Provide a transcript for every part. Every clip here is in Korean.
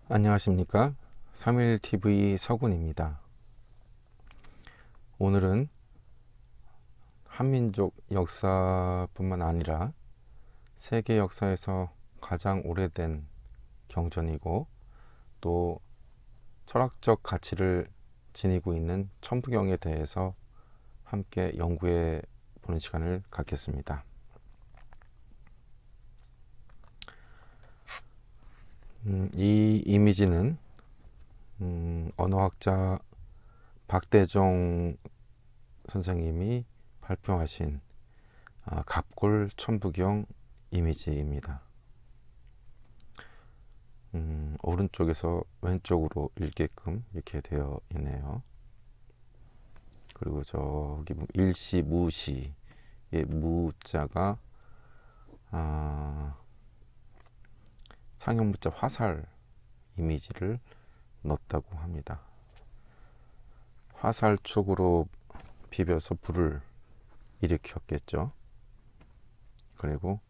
안녕하십니까? 3일TV 서군입니다. 오늘은 한민족 역사뿐만 아니라 세계 역사에서 가장 오래된 경전이고 또 철학적 가치를 지니고 있는 천부경에 대해서 함께 연구해 보는 시간을 갖겠습니다. 이 이미지는 언어학자 박대종 선생님이 발표하신 갑골 천부경 이미지입니다. 오른쪽에서 왼쪽으로 읽게끔 이렇게 되어 있네요. 그리고 저기 일시 무시의 무자가 상형무자 화살 이미지를 넣었다고 합니다. 화살 쪽으로 비벼서 불을 일으켰겠죠. 그리고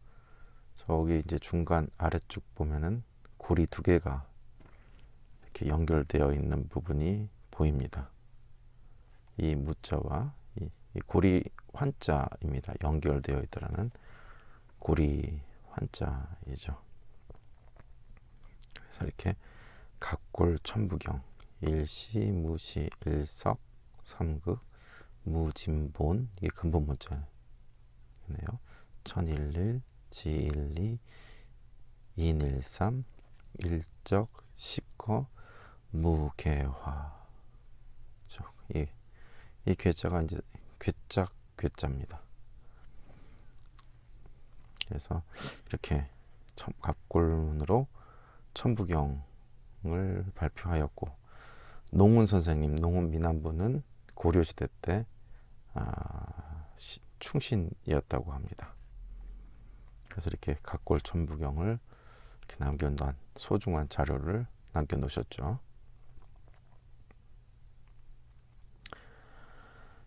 저기 이제 중간 아래쪽 보면은 고리 두 개가 이렇게 연결되어 있는 부분이 보입니다. 이 무자와 이 고리 환자입니다. 연결되어 있다라는 고리 환자이죠. 그래서 이렇게 갑골 천부경 일시 무시 일석 삼극 무진본, 이게 근본 문자네요. 천일일 지일리 인일삼 일적 십거 무개화. 이 괴자가 이제 괴짝 괴자입니다. 그래서 이렇게 갑골문으로 천부경을 발표하였고, 농운 선생님, 농운 민안부는 고려시대 때 충신이었다고 합니다. 그래서 이렇게 갑골 천부경을 이렇게 남겨놓은 소중한 자료를 남겨놓으셨죠.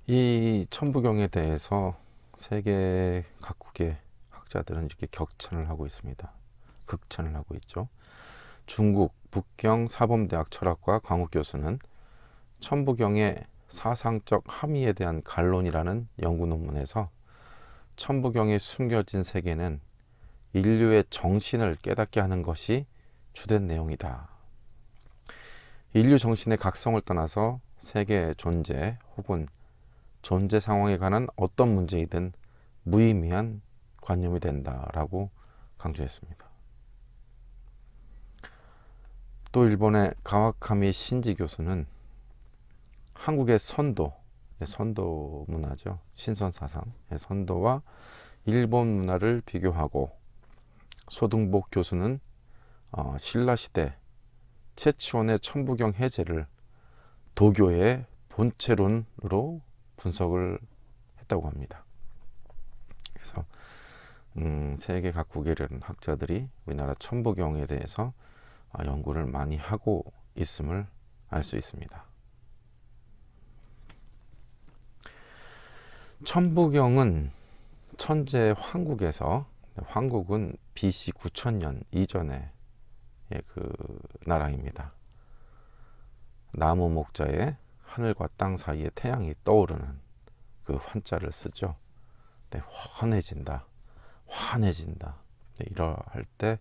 이 천부경에 대해서 세계 각국의 학자들은 이렇게 격찬을 하고 있습니다. 극찬을 하고 있죠. 중국 북경 사범대학 철학과 광욱 교수는 천부경의 사상적 함의에 대한 간론이라는 연구 논문에서 천부경에 숨겨진 세계는 인류의 정신을 깨닫게 하는 것이 주된 내용이다. 인류 정신의 각성을 떠나서 세계의 존재 혹은 존재 상황에 관한 어떤 문제이든 무의미한 관념이 된다라고 강조했습니다. 또 일본의 가와카미 신지 교수는 한국의 선도 문화죠. 신선사상 선도와 일본 문화를 비교하고, 소등복 교수는 신라시대 채치원의 천부경 해제를 도교의 본체론으로 분석을 했다고 합니다. 그래서 세계 각국의 이런 학자들이 우리나라 천부경에 대해서 연구를 많이 하고 있음을 알 수 있습니다. 천부경은 천재 황국에서, 황국은 BC 9000년 이전의 그 나라입니다. 나무 목자에 하늘과 땅 사이에 태양이 떠오르는 그 환자를 쓰죠. 환해진다. 이러할 때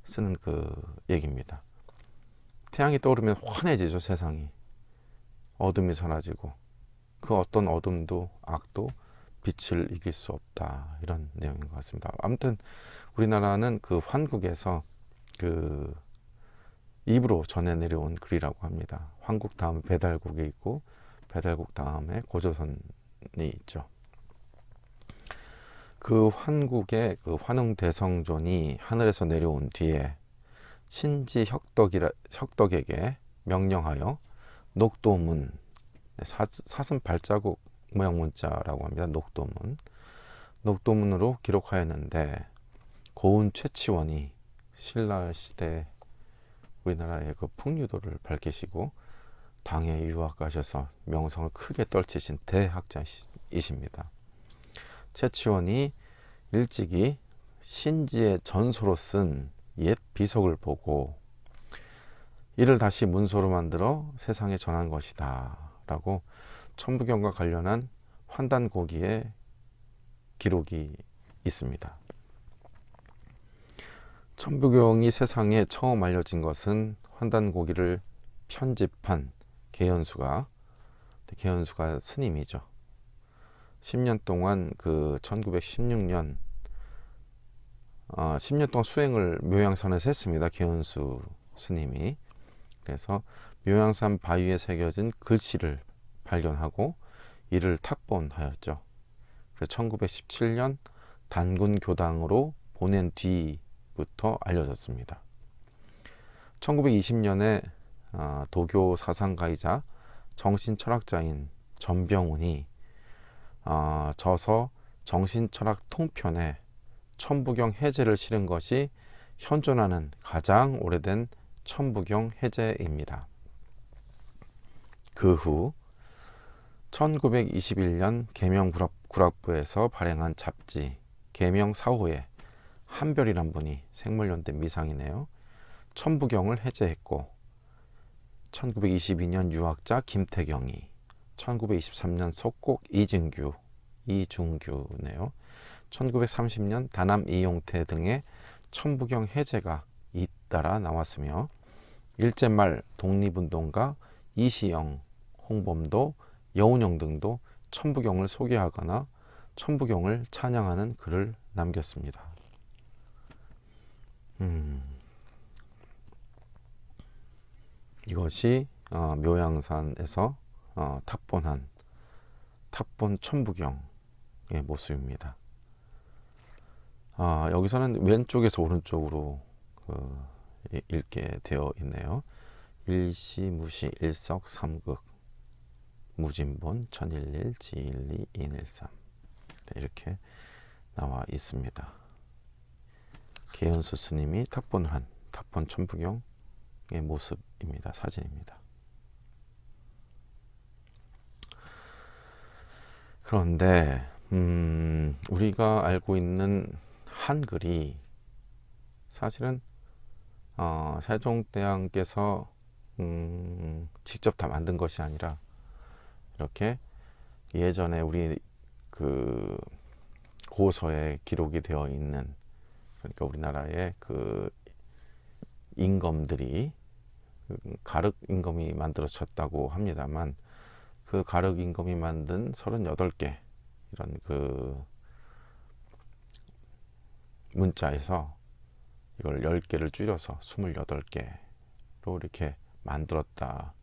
쓰는 그 얘기입니다. 태양이 떠오르면 환해지죠, 세상이. 어둠이 사라지고 그 어떤 어둠도 악도 빛을 이길 수 없다, 이런 내용인 것 같습니다. 아무튼 우리나라는 그 환국에서 그 입으로 전해 내려온 글이라고 합니다. 환국 다음에 배달국이 있고, 배달국 다음에 고조선이 있죠. 그 환국의 그 환웅대성존이 하늘에서 내려온 뒤에 신지 혁덕에게 명령하여 녹도문, 사슴 발자국 모양 문자라고 합니다. 녹도문으로 기록하였는데, 고운 최치원이 신라시대 우리나라의 그 풍류도를 밝히시고 당에 유학하셔서 명성을 크게 떨치신 대학자이십니다. 최치원이 일찍이 신지의 전서로 쓴 옛 비석을 보고 이를 다시 문서로 만들어 세상에 전한 것이다 라고 천부경과 관련한 환단고기에 기록이 있습니다. 천부경이 세상에 처음 알려진 것은 환단고기를 편집한 계현수가 스님이죠. 10년 동안 1916년 10년 동안 수행을 묘양산에서 했습니다. 계현수 스님이. 그래서 묘양산 바위에 새겨진 글씨를 발견하고 이를 탁본하였죠. 그래서 1917년 단군 교당으로 보낸 뒤부터 알려졌습니다. 1920년에 도교 사상가이자 정신철학자인 전병훈이 저서 정신철학 통편에 천부경 해제를 실은 것이 현존하는 가장 오래된 천부경 해제입니다. 그 후 1921년 계명구락부에서 발행한 잡지 계명사호에 한별이란 분이 생물연대 미상이네요. 천부경을 해제했고 1922년 유학자 김태경이 1923년 석곡 이중규네요. 1930년 다남 이용태 등의 천부경 해제가 잇따라 나왔으며 일제말 독립운동가 이시영, 홍범도, 여운형 등도 천부경을 소개하거나 천부경을 찬양하는 글을 남겼습니다. 이것이 묘양산에서 탑본 천부경의 모습입니다. 여기서는 왼쪽에서 오른쪽으로 읽게 되어 있네요. 일시무시 일석삼극 무진본 천일일 지일리 인일삼 이렇게 나와 있습니다. 계현수 스님이 탑본을 한 탑본 천부경의 모습입니다. 사진입니다. 그런데 우리가 알고 있는 한글이 사실은 세종대왕께서 직접 다 만든 것이 아니라 이렇게 예전에 우리 고서에 기록이 되어 있는, 그러니까 우리나라의 임금들이 가륵 임금이 만들어졌다고 합니다만 그 가륵 임금이 만든 38개 이런 문자에서 이걸 10개를 줄여서 28개로 이렇게 만들었다라는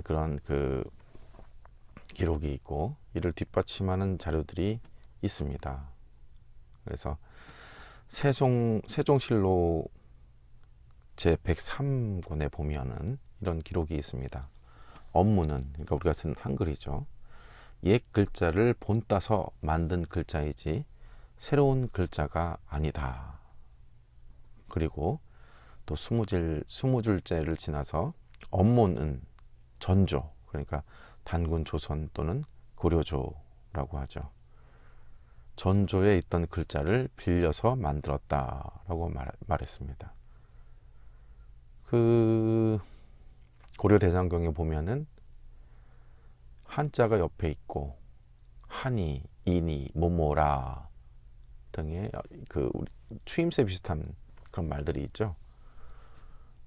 그런 기록이 있고 이를 뒷받침하는 자료들이 있습니다. 그래서 세종실록 제 103권에 보면은 이런 기록이 있습니다. 업무는, 그러니까 우리가 쓴 한글이죠. 옛 글자를 본따서 만든 글자이지 새로운 글자가 아니다. 그리고 또 20줄째를 지나서 업무는 전조, 그러니까 단군 조선 또는 고려조라고 하죠. 전조에 있던 글자를 빌려서 만들었다라고 말했습니다. 고려대장경에 보면은 한자가 옆에 있고 한이, 이니, 모모라 등의 우리 추임새 비슷한 그런 말들이 있죠.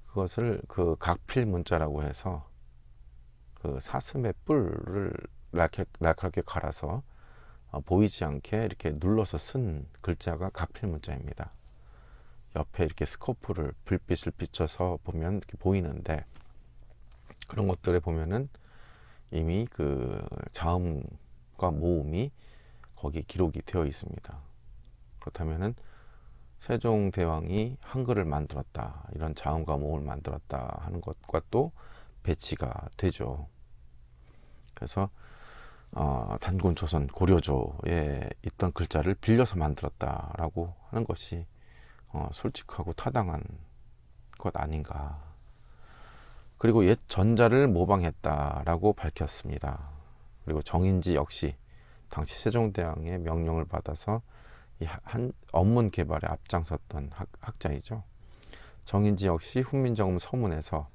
그것을 각필 문자라고 해서 사슴의 뿔을 날카롭게 갈아서 보이지 않게 이렇게 눌러서 쓴 글자가 각필 문자입니다. 옆에 이렇게 스코프를 불빛을 비춰서 보면 이렇게 보이는데 그런 것들에 보면은 이미 자음과 모음이 거기 기록이 되어 있습니다. 그렇다면은 세종대왕이 한글을 만들었다, 이런 자음과 모음을 만들었다 하는 것과 또 배치가 되죠. 그래서 단군 조선 고려조에 있던 글자를 빌려서 만들었다라고 하는 것이 솔직하고 타당한 것 아닌가. 그리고 옛 전자를 모방했다라고 밝혔습니다. 그리고 정인지 역시 당시 세종대왕의 명령을 받아서 이 업문 개발에 앞장섰던 학자이죠. 정인지 역시 훈민정음 서문에서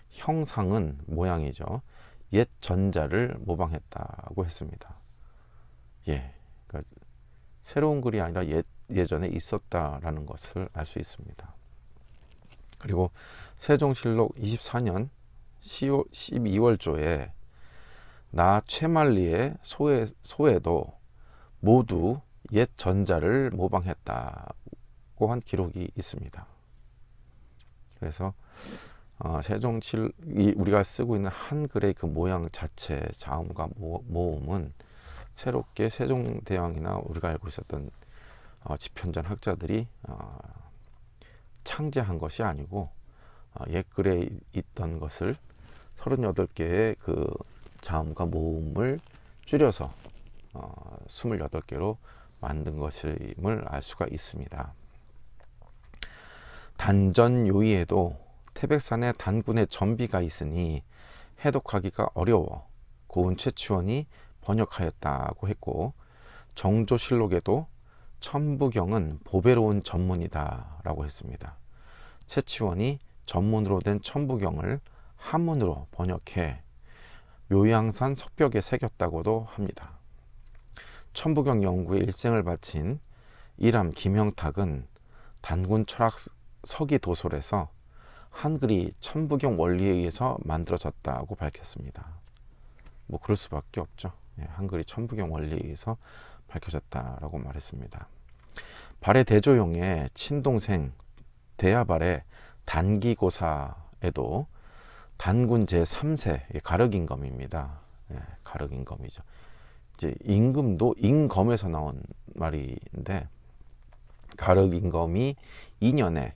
형상은 모양이죠. 옛 전자를 모방했다고 했습니다. 예, 그러니까 새로운 글이 아니라 예전에 있었다라는 것을 알 수 있습니다. 그리고 세종실록 24년 12월조에 나 최만리의 소에도 모두 옛 전자를 모방했다고 한 기록이 있습니다. 그래서 우리가 쓰고 있는 한글의 그 모양 자체, 자음과 모음은 새롭게 세종대왕이나 우리가 알고 있었던 집현전 학자들이 창제한 것이 아니고 옛글에 있던 것을 38개의 그 자음과 모음을 줄여서 28개로 만든 것임을 알 수가 있습니다. 단전 요의에도 태백산에 단군의 전비가 있으니 해독하기가 어려워 고은 최치원이 번역하였다고 했고, 정조실록에도 천부경은 보배로운 전문이다 라고 했습니다. 최치원이 전문으로 된 천부경을 한문으로 번역해 묘양산 석벽에 새겼다고도 합니다. 천부경 연구에 일생을 바친 이람 김형탁은 단군 철학 서기 도솔에서 한글이 천부경 원리에 의해서 만들어졌다고 밝혔습니다. 뭐 그럴 수밖에 없죠. 한글이 천부경 원리에 의해서 밝혀졌다라고 말했습니다. 발해 대조용의 친동생 대야발의 단기고사에도 단군 제3세 가륵임금입니다. 가륵임금이죠. 이제 임금도 임검에서 나온 말인데, 가륵임금이 2년에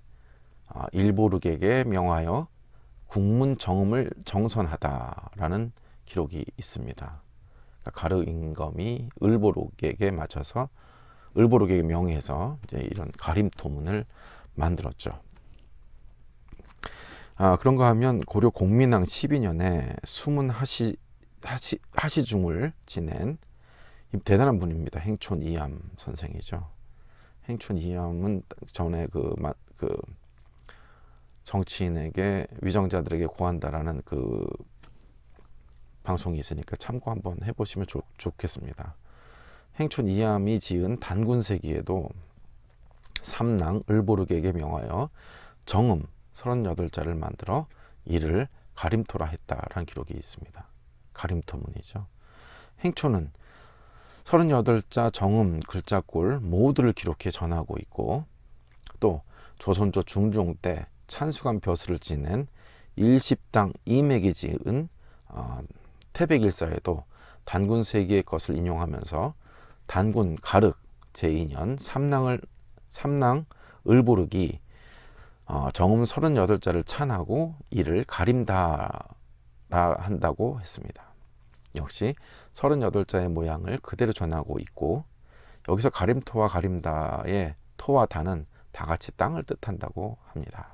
일보르객에 명하여 국문정음을 정선하다라는 기록이 있습니다. 가륵임금이 을보르객에 맞춰서 을보르객에 명해서 이제 이런 가림토문을 만들었죠. 그런가 하면 고려 공민왕 12년에 수문 하시중을 지낸 대단한 분입니다. 행촌 이암 선생이죠. 행촌 이암은 전에 그 정치인에게 위정자들에게 고한다라는 그 방송이 있으니까 참고 한번 해보시면 좋겠습니다. 행촌 이암이 지은 단군세기에도 삼랑 을보르객에 명하여 정음 38자를 만들어 이를 가림토라 했다라는 기록이 있습니다. 가림토문이죠. 행초는 38자 정음 글자꼴 모두를 기록해 전하고 있고, 또 조선조 중종 때 찬수관 벼슬을 지낸 일십당 이맥이 지은 태백일사에도 단군 세기의 것을 인용하면서 단군 가륵 제2년 삼랑 을보르기 정음 38자를 찬하고 이를 가림다라 한다고 했습니다. 역시 38자의 모양을 그대로 전하고 있고, 여기서 가림토와 가림다의 토와 다는 다같이 땅을 뜻한다고 합니다.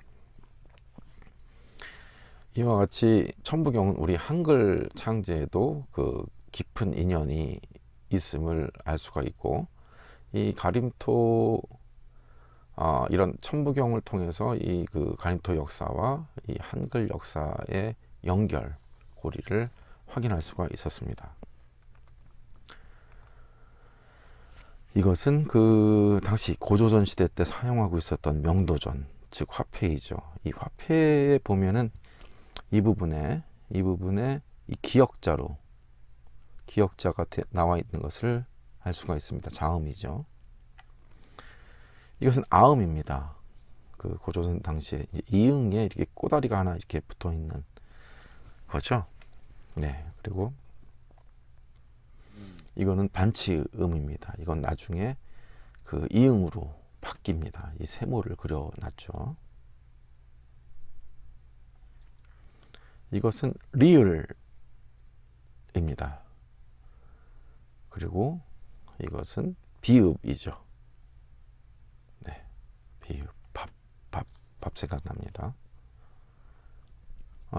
이와 같이 천부경은 우리 한글 창제에도 그 깊은 인연이 있음을 알 수가 있고, 이 가림토 이런 천부경을 통해서 이 그 가림토 역사와 이 한글 역사의 연결 고리를 확인할 수가 있었습니다. 이것은 그 당시 고조선 시대 때 사용하고 있었던 명도전, 즉 화폐이죠. 이 화폐에 보면은 이 부분에 이 기역자가 나와 있는 것을 알 수가 있습니다. 자음이죠. 이것은 아음입니다. 그 고조선 당시에 이응에 이렇게 꼬다리가 하나 이렇게 붙어 있는 거죠. 네. 그리고 이거는 반치음입니다. 이건 나중에 그 이응으로 바뀝니다. 이 세모를 그려놨죠. 이것은 리을입니다. 그리고 이것은 비읍이죠. 네, 비읍, 밥 생각납니다.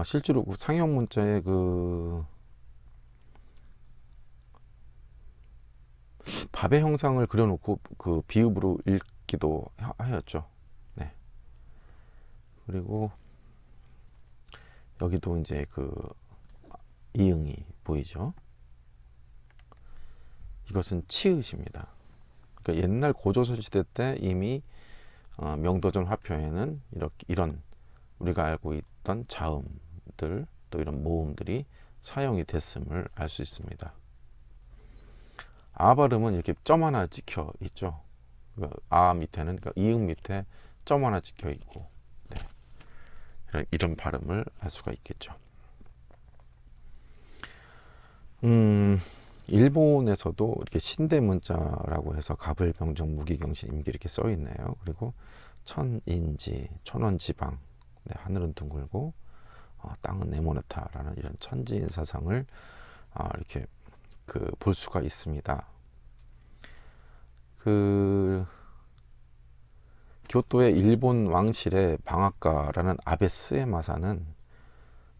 실제로 그 상형 문자에 그 밥의 형상을 그려놓고 그 비읍으로 읽기도 하였죠. 네. 그리고 여기도 이제 그 이응이 보이죠. 이것은 치읓입니다. 그러니까 옛날 고조선 시대 때 이미 명도전 화표에는 이런 우리가 알고 있던 자음들 또 이런 모음들이 사용이 됐음을 알 수 있습니다. 아 발음은 이렇게 점 하나 찍혀 있죠. 아 밑에는 그러니까 이응 밑에 점 하나 찍혀 있고, 네. 이런 발음을 알 수가 있겠죠. 일본에서도 이렇게 신대 문자라고 해서 가불병정 무기경신 임기 이렇게 써 있네요. 그리고 천인지 천원지방, 네, 하늘은 둥글고 땅은 네모나다라는 이런 천지인 사상을 이렇게 볼 수가 있습니다. 교토의 일본 왕실의 방앗가라는 아베 스에마사는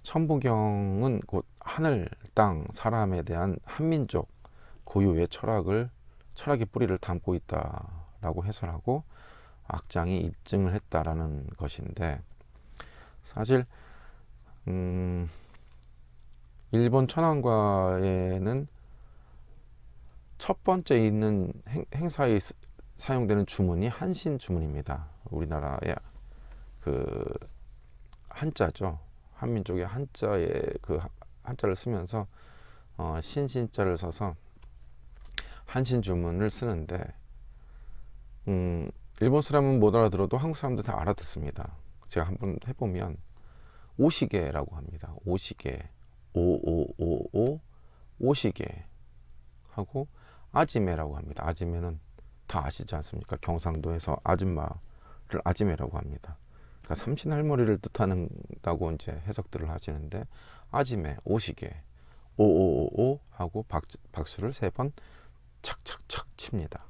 천부경은 곧 하늘, 땅, 사람에 대한 한민족 고유의 철학의 뿌리를 담고 있다라고 해설하고 악장이 입증을 했다라는 것인데, 사실 일본 천황과에는 첫 번째 있는 행사에 사용되는 주문이 한신 주문입니다. 우리나라의 그 한자죠. 한민족의 한자에 그 한자를 쓰면서 신신자를 써서 한신 주문을 쓰는데, 일본 사람은 못 알아들어도 한국 사람들 다 알아듣습니다. 제가 한번 해보면 오시게라고 합니다. 오시게, 오오오오 오시게 하고, 아지매라고 합니다. 아지매는 다 아시지 않습니까? 경상도에서 아줌마를 아지매라고 합니다. 그러니까 삼신할머니를 뜻한다고 이제 해석들을 하시는데, 아지매, 오시게, 오오오오 하고 박수를 3번 착착착 칩니다.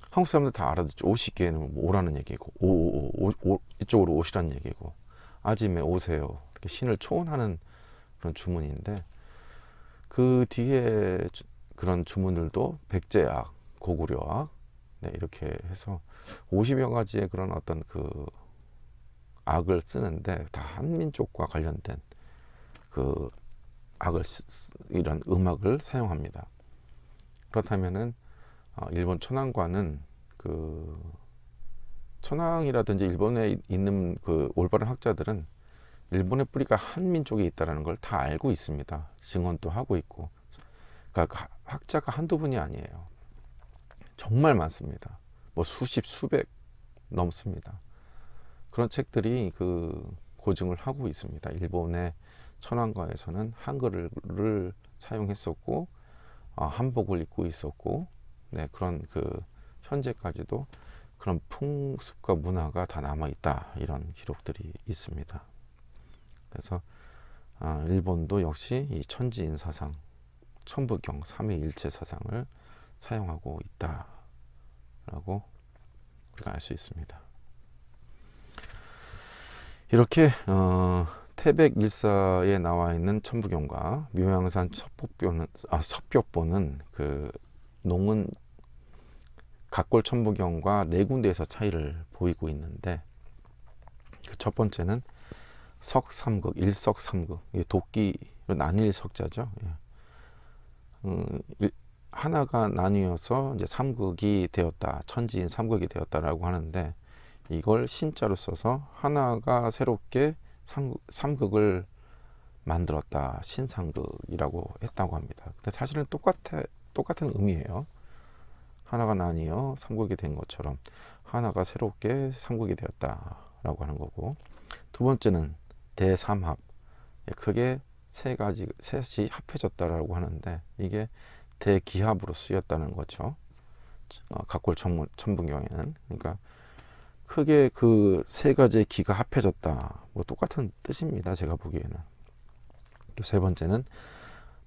한국 사람들 다 알아듣죠. 오시게는 오라는 얘기고, 오오오 이쪽으로 오시라는 얘기고, 아지매 오세요, 이렇게 신을 초원하는 그런 주문인데, 그 뒤에 그런 주문들도 백제악, 고구려악, 네, 이렇게 해서 50여 가지의 그런 어떤 그 악을 쓰는데, 다 한민족과 관련된 그 악을 이런 음악을 사용합니다. 그렇다면은 일본 천황과는 그 천황이라든지 일본에 있는 그 올바른 학자들은 일본의 뿌리가 한민족에 있다는 걸 다 알고 있습니다. 증언도 하고 있고. 그러니까 학자가 한두 분이 아니에요. 정말 많습니다. 뭐 수십 수백 넘습니다. 그런 책들이 고증을 하고 있습니다. 일본의 천황과에서는 한글을 사용했었고, 한복을 입고 있었고, 네, 그런 현재까지도 그런 풍습과 문화가 다 남아 있다, 이런 기록들이 있습니다. 그래서 일본도 역시 이 천지인 사상, 천부경, 삼위일체 사상을 사용하고 있다라고 우리가 알 수 있습니다. 이렇게 태백일사에 나와 있는 천부경과 묘양산 석벽보는 농은 각골 천부경과 4군데에서 차이를 보이고 있는데, 첫 번째는 석삼극, 일석삼극, 도끼로 나뉠 석자죠. 하나가 나뉘어서 이제 삼극이 되었다, 천지인 삼극이 되었다라고 하는데, 이걸 신자로 써서 하나가 새롭게 삼극을 만들었다, 신삼극이라고 했다고 합니다. 근데 사실은 똑같은 의미예요. 하나가 나뉘어 삼극이 된 것처럼 하나가 새롭게 삼극이 되었다라고 하는 거고, 두 번째는 대삼합, 크게 셋이 합해졌다라고 하는데, 이게 대기합으로 쓰였다는 거죠. 각골 천부경에는. 그러니까 크게 그 3가지의 기가 합해졌다, 뭐 똑같은 뜻입니다, 제가 보기에는. 또 세 번째는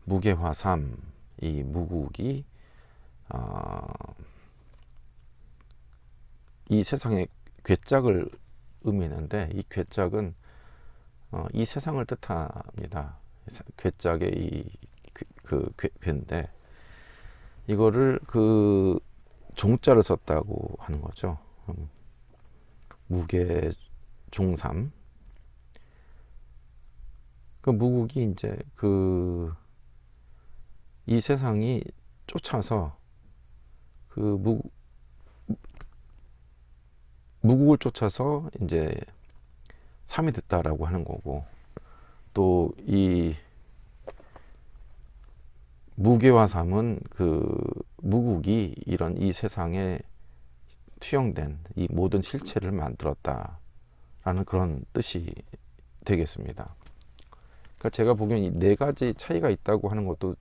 무게화삼, 이 무국이 이 세상의 괴짝을 의미했는데, 이 괴짝은 이 세상을 뜻합니다. 괴짝의 괴인데, 이거를 종자를 썼다고 하는 거죠. 무게 중3. 그 무국이 이제 이 세상이 쫓아서 무국을 쫓아서 이제 삼이 됐다라고 하는 거고, 또 이 무게와 삼은 무국이 이런 이 세상에 투영된 이 모든 실체를 만들었다라는 그런 뜻이 되겠습니다. 그러니까 제가 보기엔 이 네 가지 차이가 있다고 하는 것도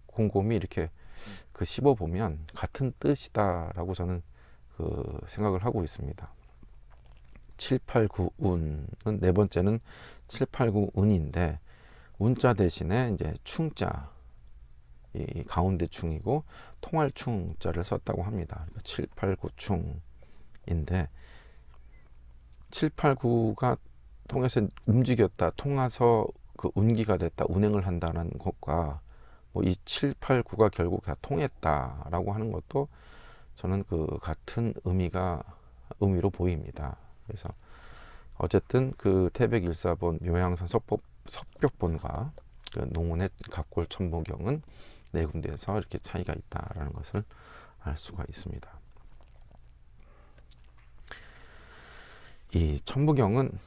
곰곰이 이렇게 씹어 보면 같은 뜻이다라고 저는 생각을 하고 있습니다. 7, 8, 9 운은 네 번째는 7, 8, 9 운인데, 운자 대신에 이제 충자, 이 가운데 충이고 통할 충자를 썼다고 합니다. 7, 8, 9 충인데 7, 8, 9가 통해서 움직였다, 통해서 운기가 됐다, 운행을 한다는 것과 이 7, 8, 9가 결국 다 통했다라고 하는 것도 저는 같은 의미로 보입니다. 그래서 어쨌든 태백일사본 묘양산 석벽본과 농운의 갑골 천부경은 네 군데에서 이렇게 차이가 있다라는 것을 알 수가 있습니다. 이 천부경은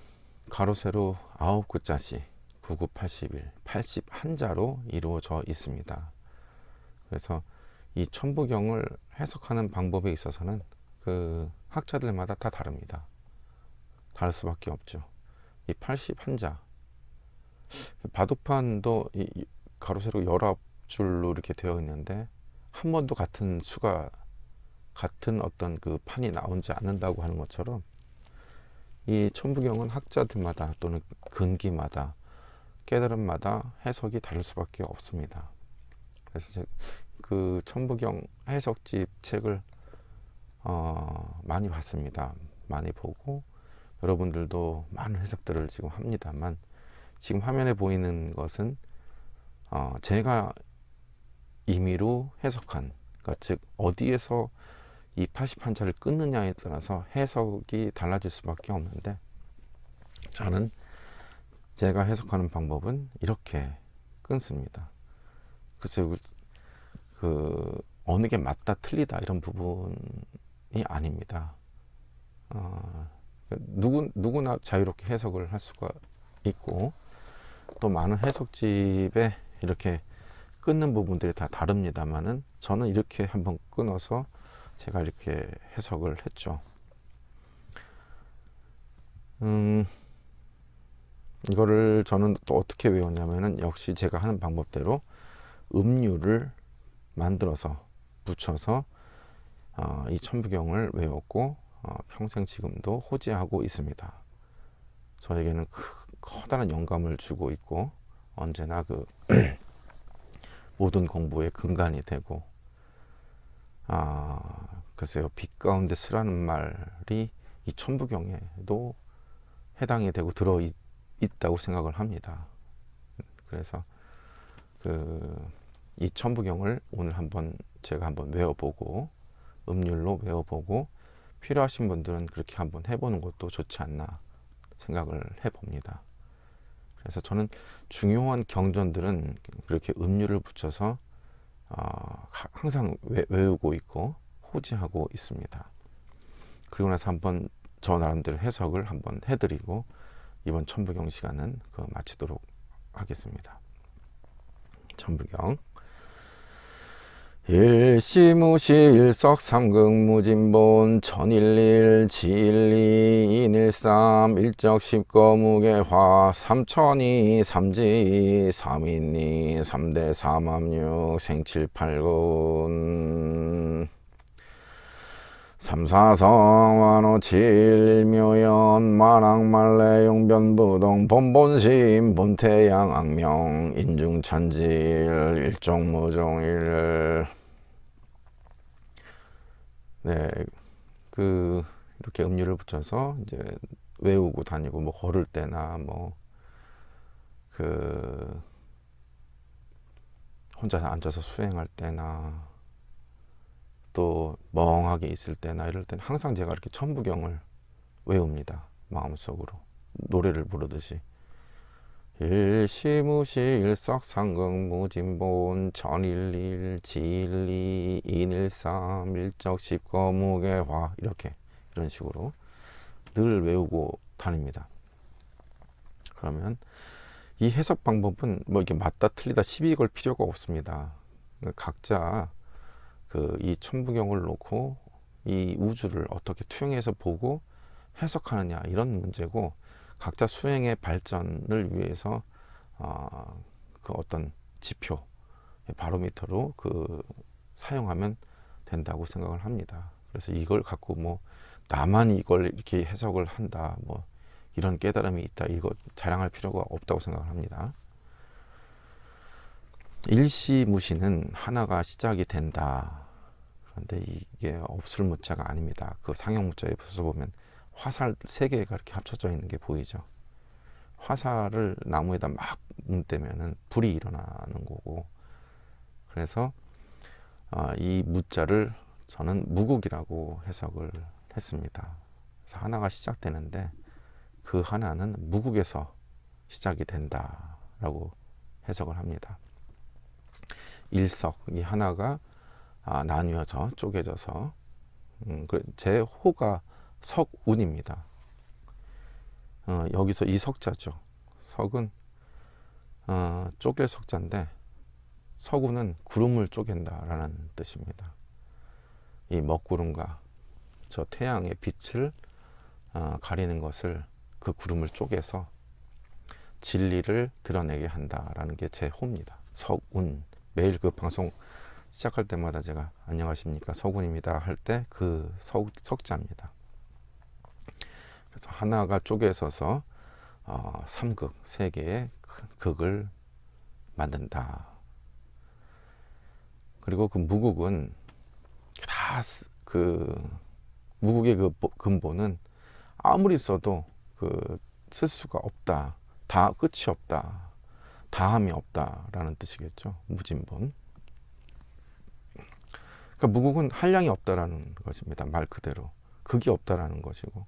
가로 세로 9글자씩 99, 81, 81자로 이루어져 있습니다. 그래서 이 천부경을 해석하는 방법에 있어서는 학자들마다 다 다릅니다. 다를 수밖에 없죠. 이 81자, 바둑판도 이 가로 세로 19줄로 이렇게 되어 있는데 한 번도 같은 어떤 판이 나오지 않는다고 하는 것처럼, 이 천부경은 학자들마다 또는 근기마다 깨달음마다 해석이 다를 수밖에 없습니다. 그래서 천부경 해석집 책을 많이 봤습니다. 많이 보고 여러분들도 많은 해석들을 지금 합니다만, 지금 화면에 보이는 것은 제가 임의로 해석한, 그러니까 즉 어디에서 이 81자를 끊느냐에 따라서 해석이 달라질 수밖에 없는데, 저는 제가 해석하는 방법은 이렇게 끊습니다. 그래서 어느 게 맞다 틀리다 이런 부분이 아닙니다. 누구나 자유롭게 해석을 할 수가 있고, 또 많은 해석집에 이렇게 끊는 부분들이 다 다릅니다만은, 저는 이렇게 한번 끊어서 제가 이렇게 해석을 했죠. 이거를 저는 또 어떻게 외웠냐면은, 역시 제가 하는 방법대로 음률을 만들어서 붙여서 이 천부경을 외웠고, 평생 지금도 호지하고 있습니다. 저에게는 커다란 영감을 주고 있고, 언제나 모든 공부의 근간이 되고, 글쎄요, 빛 가운데 쓰라는 말이 이 천부경에도 해당이 되고 있다고 생각을 합니다. 그래서 이 천부경을 오늘 제가 한번 외워보고, 음률로 외워보고, 필요하신 분들은 그렇게 한번 해보는 것도 좋지 않나 생각을 해봅니다. 그래서 저는 중요한 경전들은 그렇게 음률을 붙여서 항상 외우고 있고 호지하고 있습니다. 그리고 나서 한번 저 나름대로 해석을 한번 해드리고, 이번 천부경 시간은 마치도록 하겠습니다. 천부경. 일시무시 일석삼극무진본 천일일 지일리 인일삼 일적십거무계화 삼천이 삼지 삼인이 삼대삼암육 생칠팔군 삼사성 완호칠묘연 만왕말레용변부동 본본심 본태양 악명 인중천질 일종무종일. 네, 이렇게 음률을 붙여서 이제 외우고 다니고, 걸을 때나 혼자 앉아서 수행할 때나, 또 멍하게 있을 때나 이럴 때는 항상 제가 이렇게 천부경을 외웁니다. 마음속으로 노래를 부르듯이 일시무시 일석상극 무진본 천일일 지일리 인일삼 일적십거 무게화 이렇게 이런 식으로 늘 외우고 다닙니다. 그러면 이 해석 방법은 뭐 이게 맞다 틀리다 시비 걸 필요가 없습니다. 각자 그 이 천부경을 놓고 이 우주를 어떻게 투영해서 보고 해석하느냐 이런 문제고, 각자 수행의 발전을 위해서 그 어떤 지표 바로미터로 그 사용하면 된다고 생각을 합니다. 그래서 이걸 갖고 뭐 나만 이걸 이렇게 해석을 한다 뭐 이런 깨달음이 있다 이거 자랑할 필요가 없다고 생각을 합니다. 일시무시는 하나가 시작이 된다. 그런데 이게 없을 무자가 아닙니다. 그 상형 무자에 보면 화살 3개가 이렇게 합쳐져 있는 게 보이죠. 화살을 나무에다 막 문대면은 불이 일어나는 거고, 그래서 이 무자를 저는 무국이라고 해석을 했습니다. 그래서 하나가 시작되는데 그 하나는 무국에서 시작이 된다라고 해석을 합니다. 일석, 이 하나가 나뉘어져 쪼개져서 제 호가 석운입니다. 여기서 이 석자죠. 석은 쪼갤 석자인데 석운은 구름을 쪼갠다라는 뜻입니다. 이 먹구름과 저 태양의 빛을 가리는 것을 그 구름을 쪼개서 진리를 드러내게 한다라는 게 제 호입니다. 석운. 매일 그 방송 시작할 때마다 제가 안녕하십니까 석운입니다 할 때 그 석자입니다. 그래서 하나가 쪼개서서 삼극 3개의 극을 만든다. 그리고 그 무국은 다 그 무국의 그 근본은 아무리 써도 그 쓸 수가 없다. 다 끝이 없다. 다함이 없다라는 뜻이겠죠. 무진본. 그러니까 무국은 한량이 없다라는 것입니다. 말 그대로 극이 없다라는 것이고,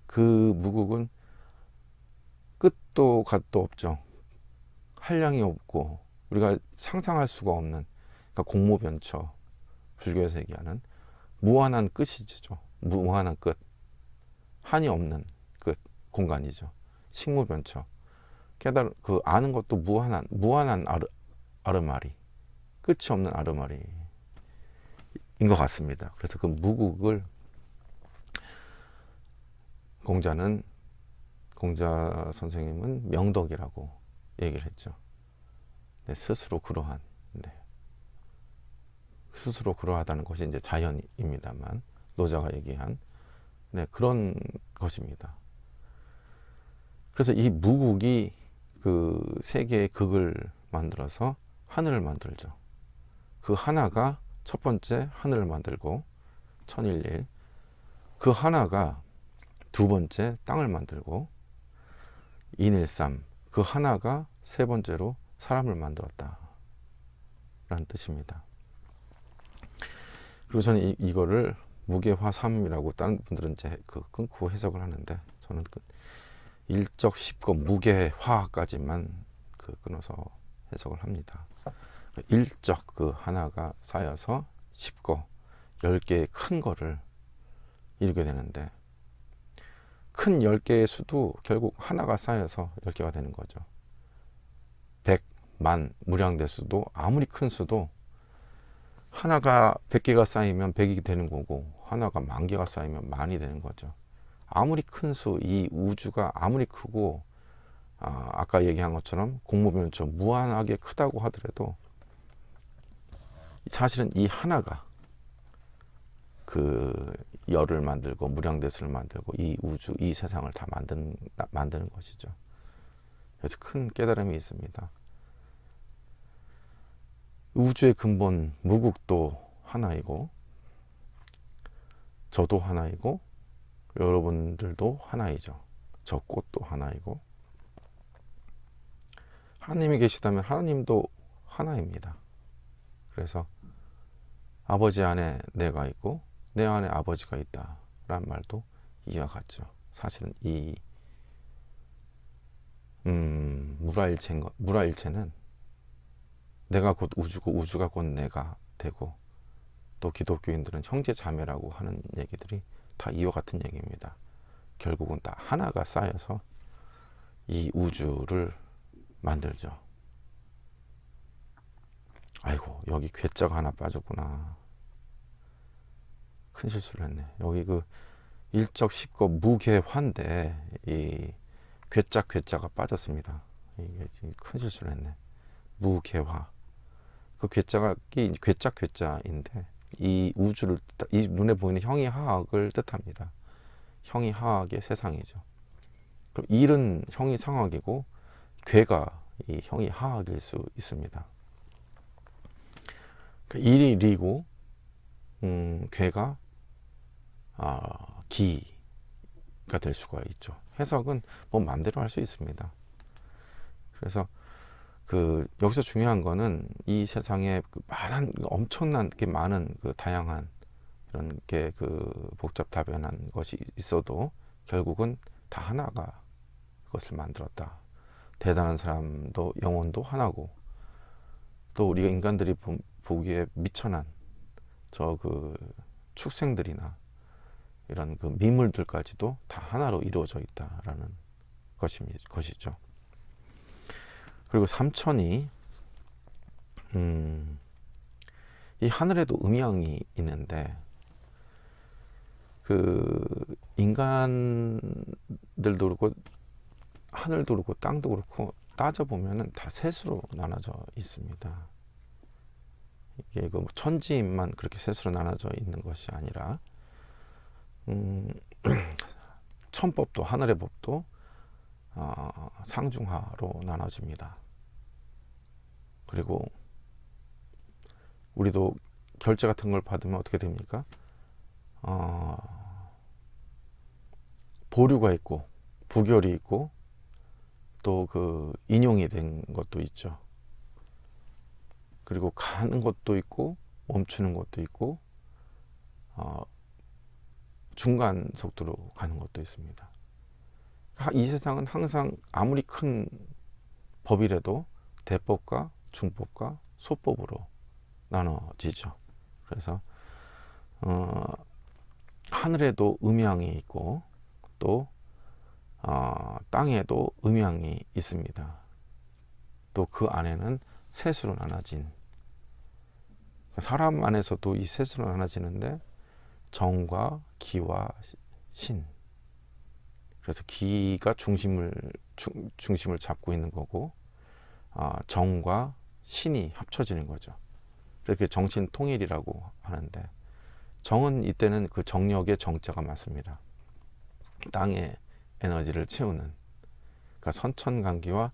그 무국은 끝도 갓도 없죠. 한량이 없고 우리가 상상할 수가 없는, 그러니까 공모변처, 불교에서 얘기하는 무한한 끝이죠. 무한한 끝, 한이 없는 끝 공간이죠. 식무변처, 그 아는 것도 무한한 아르마리, 끝이 없는 아르마리인 것 같습니다. 그래서 그 무국을 공자 선생님은 명덕이라고 얘기를 했죠. 네, 스스로 그러한, 네. 스스로 그러하다는 것이 이제 자연입니다만 노자가 얘기한 그런 것입니다. 그래서 이 무국이 그 3개의 극을 만들어서 하늘을 만들죠. 그 하나가 첫 번째 하늘을 만들고 천일일, 그 하나가 두 번째 땅을 만들고 인일삼, 그 하나가 세 번째로 사람을 만들었다 라는 뜻입니다. 그리고 저는 이거를 무게화삼이라고 다른 분들은 이제 그 끊고 해석을 하는데, 저는 그 일적 십거 무게화까지만 그 끊어서 해석을 합니다. 일적 그 하나가 쌓여서 십거 10개의 큰 거를 이루게 되는데, 큰 10개의 수도 결국 하나가 쌓여서 10개가 되는 거죠. 100, 만, 무량대수도 아무리 큰 수도 하나가 100개가 쌓이면 100이 되는 거고, 하나가 10,000개가 쌓이면 만이 되는 거죠. 아무리 큰 수, 이 우주가 아무리 크고 아까 얘기한 것처럼 공무변처 무한하게 크다고 하더라도 사실은 이 하나가 그 열을 만들고 무량대수를 만들고 이 우주, 이 세상을 다 만드는 것이죠. 그래서 큰 깨달음이 있습니다. 우주의 근본 무국도 하나이고, 저도 하나이고, 여러분들도 하나이죠. 저 꽃도 하나이고, 하나님이 계시다면 하나님도 하나입니다. 그래서 아버지 안에 내가 있고 내 안에 아버지가 있다 라는 말도 이와 같죠. 사실은 이 무라일체는 내가 곧 우주고 우주가 곧 내가 되고, 또 기독교인들은 형제 자매라고 하는 얘기들이 다 이와 같은 얘기입니다. 결국은 다 하나가 쌓여서 이 우주를 만들죠. 아이고, 여기 괴짜가 하나 빠졌구나. 큰 실수를 했네. 여기 그 일적십거 무괴화인데 이 괴짜가 빠졌습니다. 이게 지금 큰 실수를 했네. 무괴화. 그 괴짜인데 이 우주를, 이 눈에 보이는 형이하학을 뜻합니다. 형이하학의 세상이죠. 그럼 일은 형이상학이고 괴가 이 형이하학일 수 있습니다. 일이 리고 괴가 기가 될 수가 있죠. 해석은 뭐 마음대로 할 수 있습니다. 그래서 여기서 중요한 거는 이 세상에 엄청나게 많은 다양한 이런 게 복잡다변한 것이 있어도 결국은 다 하나가 그것을 만들었다. 대단한 사람도 영혼도 하나고, 또 우리가 인간들이 보기에 미천한 축생들이나 이런 미물들까지도 다 하나로 이루어져 있다라는 것이죠. 그리고 삼천이 이 하늘에도 음양이 있는데, 인간들도 그렇고 하늘도 그렇고 땅도 그렇고 따져보면은 다 셋으로 나눠져 있습니다. 이게 천지만 그렇게 셋으로 나눠져 있는 것이 아니라 천법도, 하늘의 법도 상중하로 나눠집니다. 그리고 우리도 결제 같은 걸 받으면 어떻게 됩니까? 보류가 있고 부결이 있고 또 인용이 된 것도 있죠. 그리고 가는 것도 있고 멈추는 것도 있고 중간 속도로 가는 것도 있습니다. 이 세상은 항상 아무리 큰 법이라도 대법과 중법과 소법으로 나눠지죠. 그래서 하늘에도 음양이 있고 또 땅에도 음양이 있습니다. 또 그 안에는 셋으로 나눠진, 사람 안에서도 이 셋으로 나눠지는데 정과 기와 신. 그래서 기가 중심을 잡고 있는 거고, 정과 신이 합쳐지는 거죠. 이렇게 정신 통일이라고 하는데, 정은 이때는 정력의 정자가 맞습니다. 땅의 에너지를 채우는, 그러니까 선천간기와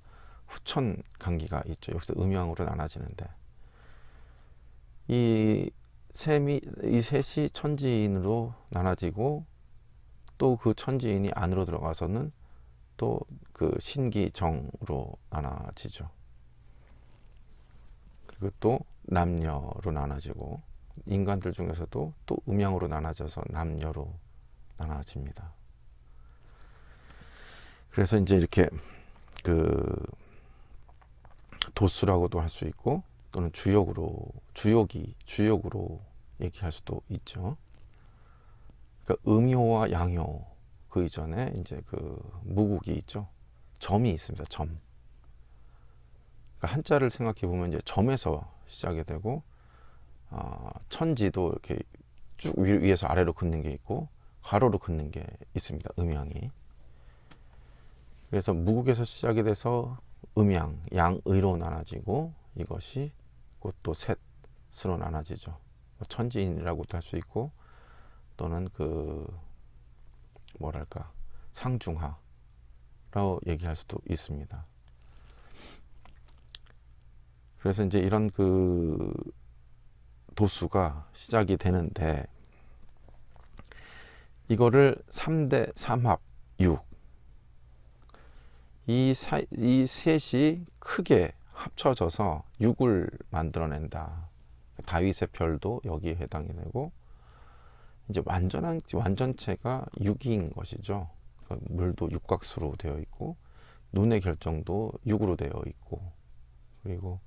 후천간기가 있죠. 여기서 음양으로 나눠지는데, 이 셋이 천지인으로 나눠지고, 또 그 천지인이 안으로 들어가서는 또 신기정으로 나눠지죠. 그리고 또 남녀로 나눠지고, 인간들 중에서도 또 음양으로 나눠져서 남녀로 나눠집니다. 그래서 이제 이렇게 도수라고도 할 수 있고, 또는 주역으로 얘기할 수도 있죠. 그러니까 음효와 양효, 그 이전에 이제 무국이 있죠. 점이 있습니다. 점. 그러니까 한자를 생각해 보면 이제 점에서 시작이 되고, 천지도 이렇게 쭉 위에서 아래로 긋는 게 있고 가로로 긋는 게 있습니다. 음양이. 그래서 무국에서 시작이 돼서 음양, 양의로 나눠지고, 이것이 곧 또 셋으로 나눠지죠. 천지인이라고도 할 수 있고, 또는 상중하라고 얘기할 수도 있습니다. 그래서 이제 이런 도수가 시작이 되는데, 이거를 3대 3합 6, 이 셋이 크게 합쳐져서 6을 만들어낸다. 다윗의 별도 여기에 해당이 되고, 이제 완전체가 6인 것이죠. 물도 육각수로 되어 있고 눈의 결정도 육으로 되어 있고 그리고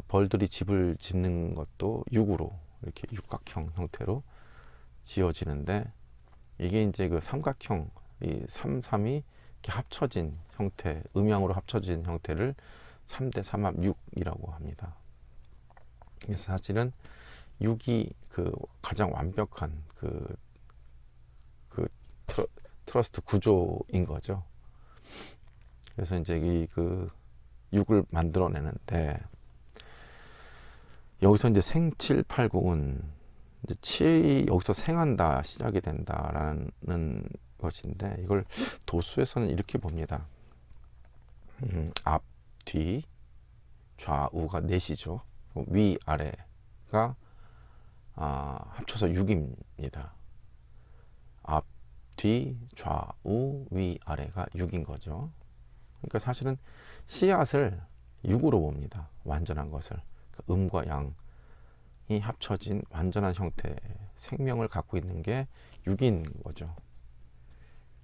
벌들이 집을 짓는 것도 육으로 이렇게 육각형 형태로 지어지는데 이게 이제 그 삼각형 이 삼삼이 이렇게 합쳐진 형태 음양으로 합쳐진 형태를 3대 삼합 6이라고 합니다. 그래서 사실은 6이 그 가장 완벽한 그 트러스트 구조인 거죠. 그래서 이제 이 그 6을 만들어내는데 여기서 이제 생, 7, 8, 9은 이제 7이 여기서 생한다, 시작이 된다라는 것인데 이걸 도수에서는 이렇게 봅니다. 앞, 뒤, 좌우가 넷이죠. 위, 아래가 합쳐서 6입니다. 앞, 뒤, 좌우, 위, 아래가 6인 거죠. 그러니까 사실은 씨앗을 6으로 봅니다. 완전한 것을. 음과 양이 합쳐진 완전한 형태, 생명을 갖고 있는 게 6인 거죠.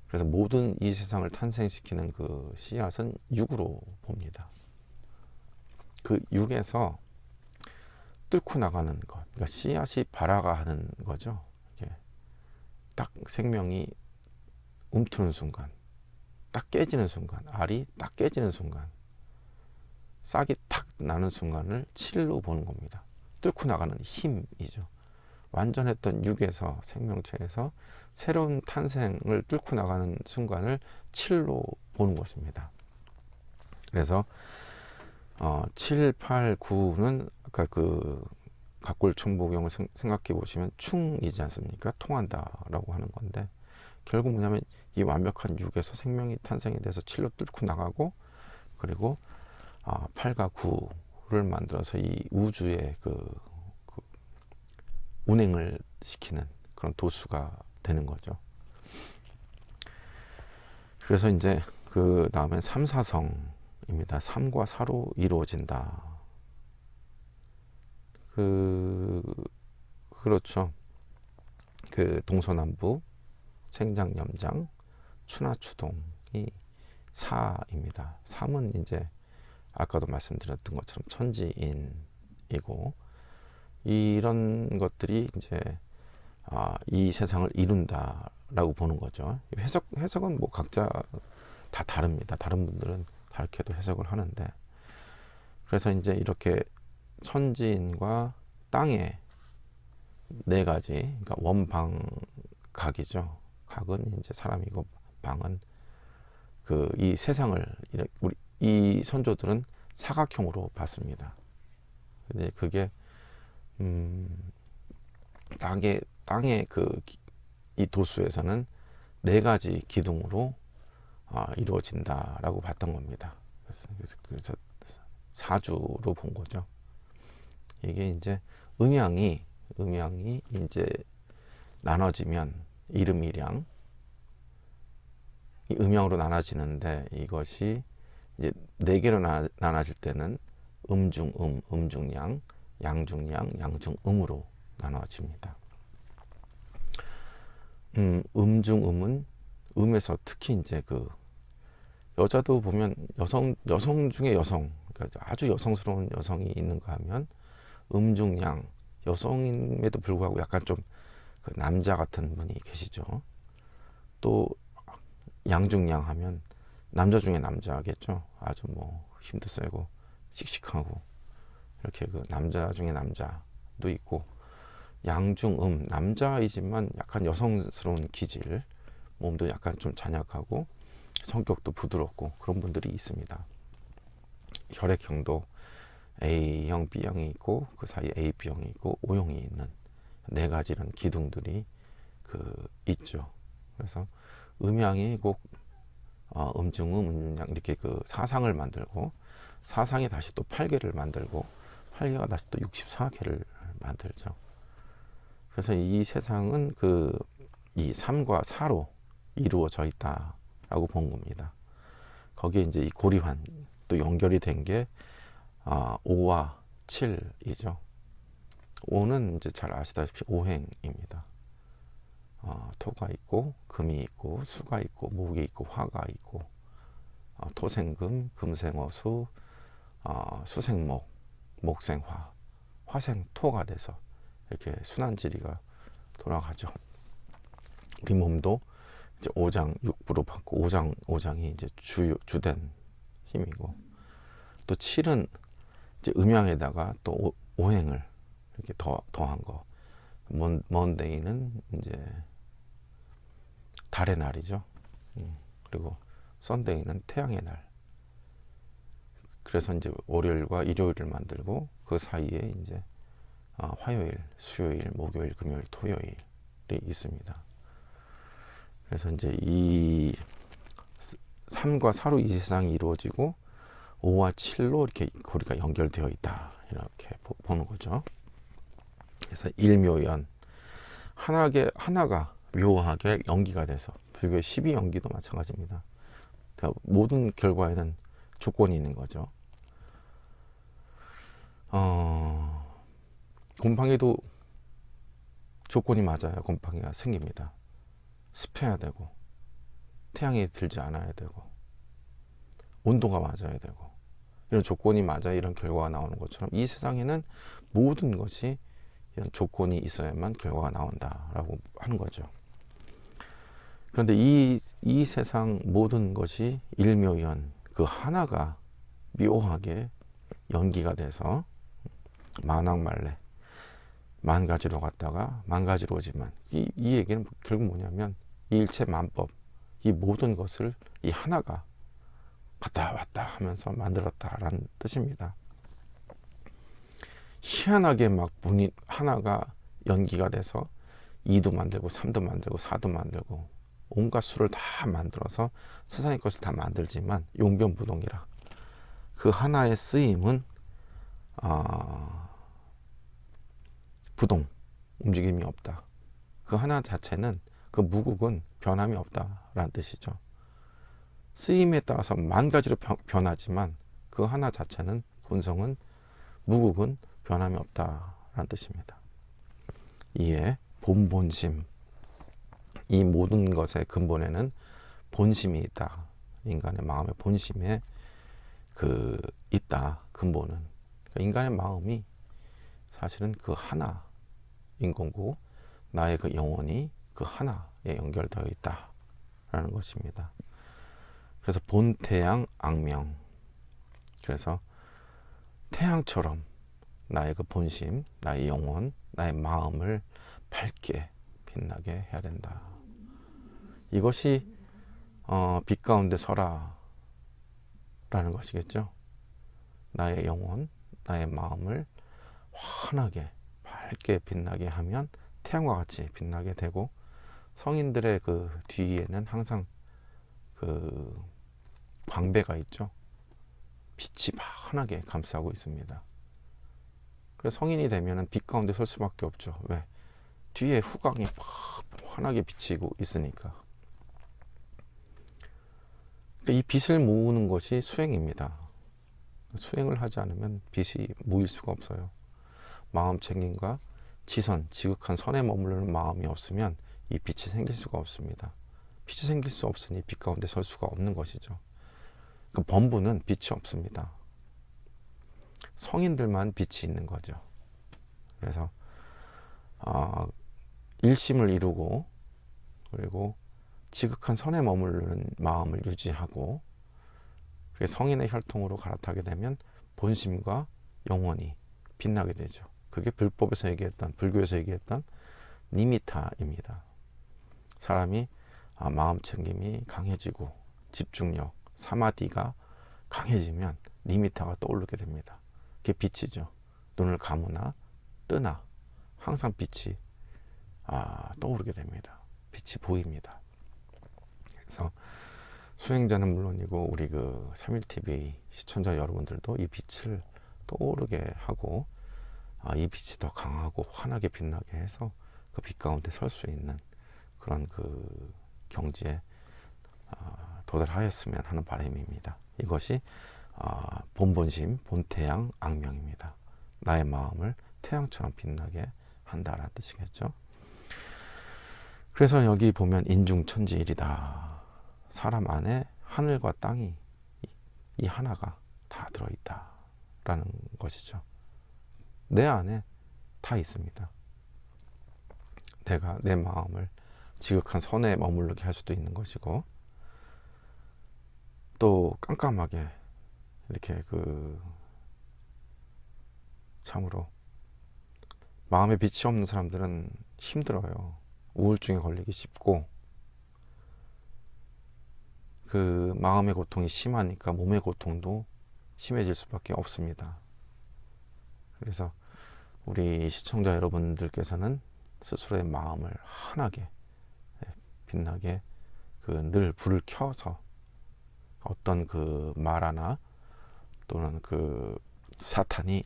그래서 모든 이 세상을 탄생시키는 그 씨앗은 6으로 봅니다. 그 6에서 뚫고 나가는 것, 그러니까 씨앗이 발아가는 거죠. 이게 딱 생명이 움트는 순간, 딱 깨지는 순간, 알이 딱 깨지는 순간, 싹이 탁 나는 순간을 7로 보는 겁니다. 뚫고 나가는 힘이죠. 완전했던 6에서 생명체에서 새로운 탄생을 뚫고 나가는 순간을 7로 보는 것입니다. 그래서 7, 8, 9는 아까 그 각골충복용을 생각해 보시면 충이지 않습니까? 통한다라고 하는 건데 결국 뭐냐면 이 완벽한 6에서 생명이 탄생이 돼서 7로 뚫고 나가고 그리고 8과 9를 만들어서 이 우주의 그 운행을 시키는 그런 도수가 되는 거죠. 그래서 이제 그 다음엔 3, 4성입니다. 3과 4로 이루어진다. 그렇죠. 그 동서남북, 생장, 염장, 추나, 추동이 4입니다. 3은 이제 아까도 말씀드렸던 것처럼 천지인이고 이런 것들이 이제 이 세상을 이룬다라고 보는 거죠. 해석은 뭐 각자 다 다릅니다. 다른 분들은 다르게도 해석을 하는데 그래서 이제 이렇게 천지인과 땅의 네 가지, 그러니까 원방각이죠. 각은 이제 사람이고 방은 이 세상을 우리 이 선조들은 사각형으로 봤습니다. 근데 그게 땅의 이 도수에서는 네 가지 기둥으로 이루어진다라고 봤던 겁니다. 그래서 사주로 본 거죠. 이게 이제 음양이 이제 나눠지면 이름이량 이 음양으로 나눠지는데 이것이 이제 네 개로 나눠질 때는 음중음, 음중양, 양중양, 양중음으로 나눠집니다. 음중음은 음에서 특히 이제 그 여자도 보면 여성 중에 여성, 그러니까 아주 여성스러운 여성이 있는가 하면 음중양 여성임에도 불구하고 약간 좀 그 남자 같은 분이 계시죠. 또 양중양 하면 남자 중에 남자겠죠. 아주 뭐 힘도 세고 씩씩하고 이렇게 그 남자 중에 남자도 있고 양중음 남자이지만 약간 여성스러운 기질 몸도 약간 좀 잔약하고 성격도 부드럽고 그런 분들이 있습니다. 혈액형도 A형, B형이 있고 그 사이에 A, B형이 있고 O형이 있는 네 가지 이런 기둥들이 있죠. 그래서 음양이 꼭 음중음, 음양 이렇게 그 사상을 만들고 사상이 다시 또 8개를 만들고 8개가 다시 또 64개를 만들죠. 그래서 이 세상은 이 3과 4로 이루어져 있다라고 본 겁니다. 거기에 이제 이 고리환 또 연결이 된 게 5와 7이죠. 5는 이제 잘 아시다시피 오행입니다. 토가 있고 금이 있고 수가 있고 목이 있고 화가 있고 토생금, 금생어수, 수생목, 목생화, 화생토가 돼서 이렇게 순환지리가 돌아가죠. 우리 몸도 이제 오장 육부로 받고 오장이 이제 주된 힘이고, 또 7은 이제 음양에다가 또 오행을 이렇게 더한 거. 먼데이는 이제 달의 날이죠. 그리고 썬데이는 태양의 날. 그래서 이제 월요일과 일요일을 만들고 그 사이에 이제 화요일, 수요일, 목요일, 금요일, 토요일이 있습니다. 그래서 이제 이 3과 4로 이 세상이 이루어지고 5와 7로 이렇게 고리가 연결되어 있다, 이렇게 보는 거죠. 그래서 일묘연, 하나가 묘하게 연기가 돼서, 불교의 12연기도 마찬가지입니다. 모든 결과에는 조건이 있는 거죠. 곰팡이도 조건이 맞아야 곰팡이가 생깁니다. 습해야 되고, 태양이 들지 않아야 되고, 온도가 맞아야 되고, 이런 조건이 맞아야 이런 결과가 나오는 것처럼 이 세상에는 모든 것이 이런 조건이 있어야만 결과가 나온다라고 하는 거죠. 그런데 이 세상 모든 것이 일묘연, 그 하나가 묘하게 연기가 돼서 만왕말래, 만 가지로 갔다가 만 가지로 오지만, 이 얘기는 결국 뭐냐면 이 일체 만법, 이 모든 것을 이 하나가 갔다 왔다 하면서 만들었다라는 뜻입니다. 희한하게 막 하나가 연기가 돼서 2도 만들고 3도 만들고 4도 만들고 온갖 수를 다 만들어서 세상의 것을 다 만들지만 용변부동이라, 그 하나의 쓰임은 부동, 움직임이 없다. 그 하나 자체는, 그 무국은 변함이 없다라는 뜻이죠. 쓰임에 따라서 만 가지로 변하지만 그 하나 자체는, 본성은, 무국은 변함이 없다라는 뜻입니다. 이에 본심, 이 모든 것의 근본에는 본심이 있다. 인간의 마음의 본심에 있다. 근본은, 그러니까 인간의 마음이 사실은 그 하나인 거고, 나의 그 영혼이 그 하나에 연결되어 있다라는 것입니다. 그래서 본태양 악명, 그래서 태양처럼 나의 그 본심, 나의 영혼, 나의 마음을 밝게 빛나게 해야 된다. 이것이 빛 가운데 서라 라는 것이겠죠. 나의 영혼, 나의 마음을 환하게 밝게 빛나게 하면 태양과 같이 빛나게 되고, 성인들의 그 뒤에는 항상 그 광배가 있죠. 빛이 환하게 감싸고 있습니다. 그래서 성인이 되면은 빛 가운데 설 수밖에 없죠. 왜? 뒤에 후광이 환하게 비치고 있으니까. 이 빛을 모으는 것이 수행입니다. 수행을 하지 않으면 빛이 모일 수가 없어요. 마음 챙김과 지극한 선에 머무르는 마음이 없으면 이 빛이 생길 수가 없습니다. 빛이 생길 수 없으니 빛 가운데 설 수가 없는 것이죠. 그 범부는 빛이 없습니다. 성인들만 빛이 있는 거죠. 그래서 일심을 이루고, 그리고 지극한 선에 머무르는 마음을 유지하고, 성인의 혈통으로 갈아타게 되면 본심과 영혼이 빛나게 되죠. 그게 불법에서 얘기했던, 불교에서 얘기했던 니미타입니다. 사람이 마음 챙김이 강해지고 집중력, 사마디가 강해지면 니미타가 떠오르게 됩니다. 그게 빛이죠. 눈을 감으나 뜨나 항상 빛이 떠오르게 됩니다. 빛이 보입니다. 그래서 수행자는 물론이고 우리 그 3.1TV 시청자 여러분들도 이 빛을 떠오르게 하고, 이 빛이 더 강하고 환하게 빛나게 해서 그 빛 가운데 설 수 있는 그런 그 경지에 도달하였으면 하는 바람입니다. 이것이 본심, 본태양 악명입니다. 나의 마음을 태양처럼 빛나게 한다라는 뜻이겠죠. 그래서 여기 보면 인중천지일이다. 사람 안에 하늘과 땅이 이 하나가 다 들어있다 라는 것이죠. 내 안에 다 있습니다. 내가 내 마음을 지극한 선에 머무르게 할 수도 있는 것이고, 또 깜깜하게 이렇게 참으로 마음에 빛이 없는 사람들은 힘들어요. 우울증에 걸리기 쉽고, 그 마음의 고통이 심하니까 몸의 고통도 심해질 수밖에 없습니다. 그래서 우리 시청자 여러분들께서는 스스로의 마음을 환하게 빛나게 늘 불을 켜서 어떤 말 하나 또는 사탄이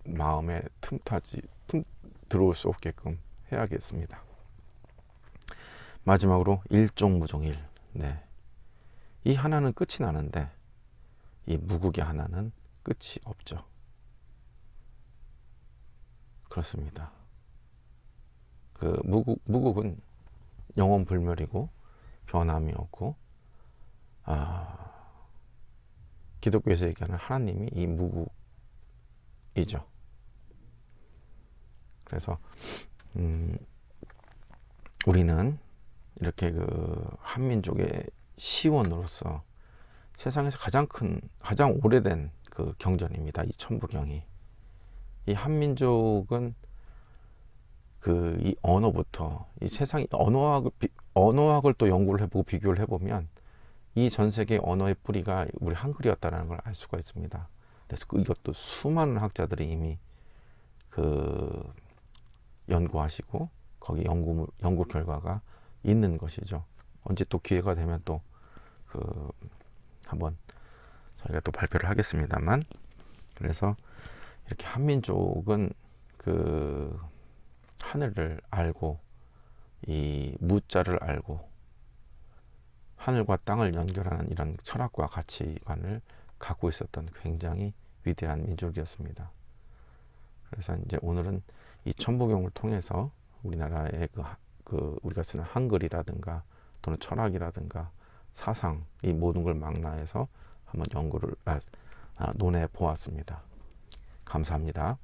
마음에 들어올 수 없게끔 해야겠습니다. 마지막으로 일종무종일. 네. 이 하나는 끝이 나는데 이 무국의 하나는 끝이 없죠. 그렇습니다. 무국은 영원불멸이고 변함이 없고, 기독교에서 얘기하는 하나님이 이 무국이죠. 그래서 우리는 이렇게 한민족의 시원으로서 세상에서 가장 오래된 경전입니다. 이 천부경이. 이 한민족은 이 언어부터 이 세상이 언어학을 또 연구를 해보고 비교를 해보면 이 전 세계 언어의 뿌리가 우리 한글이었다는 걸 알 수가 있습니다. 그래서 이것도 수많은 학자들이 이미 연구하시고 거기 연구 결과가 있는 것이죠. 언제 또 기회가 되면 또 한번 저희가 또 발표를 하겠습니다만, 그래서 이렇게 한민족은 하늘을 알고 이 무자를 알고 하늘과 땅을 연결하는 이런 철학과 가치관을 갖고 있었던 굉장히 위대한 민족이었습니다. 그래서 이제 오늘은 이 천부경을 통해서 우리나라의 우리가 쓰는 한글이라든가 또는 철학이라든가 사상, 이 모든 걸 망라해서 한번 논해 보았습니다. 감사합니다.